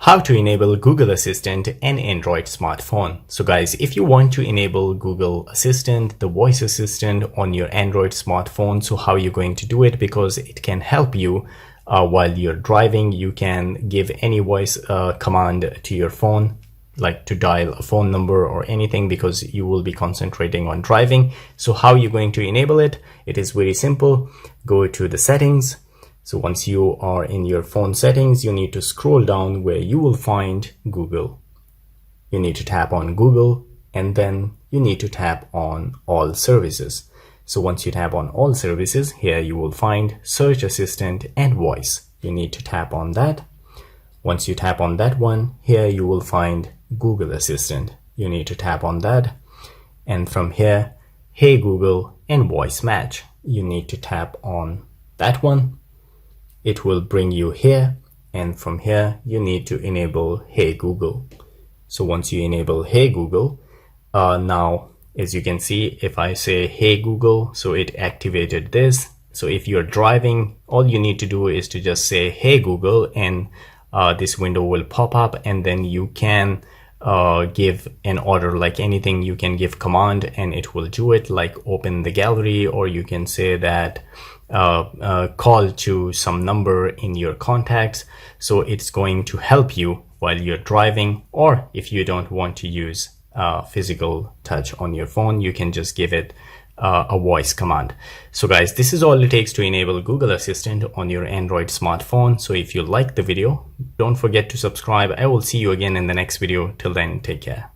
How to enable Google Assistant in Android smartphone. So guys, if you want to enable Google Assistant, the voice assistant on your Android smartphone, so how you're going to do it, because it can help you while you're driving. You can give any voice command to your phone, like to dial a phone number or anything, because you will be concentrating on driving. So how you're going to enable it? It is very simple. Go to the settings. So once you are in your phone settings, you need to scroll down where you will find Google. You need to tap on Google, and then you need to tap on all services. So once you tap on all services, here you will find search assistant and voice. You need to tap on that. Once you tap on that one, here you will find Google Assistant. You need to tap on that. And from here, Hey Google and voice match. You need to tap on that one. It will bring you here, and from here you need to enable Hey Google. So once you enable Hey Google, now as you can see, if I say Hey Google, so it activated this. So if you're driving, all you need to do is to just say Hey Google, and this window will pop up, and then you can give an order, like anything. You can give command and it will do it, like open the gallery, or you can say that call to some number in your contacts. So it's going to help you while you're driving, or if you don't want to use physical touch on your phone, you can just give it a voice command. So guys, this is all it takes to enable Google Assistant on your Android smartphone. So if you like the video, don't forget to subscribe. I will see you again in the next video. Till then, take care.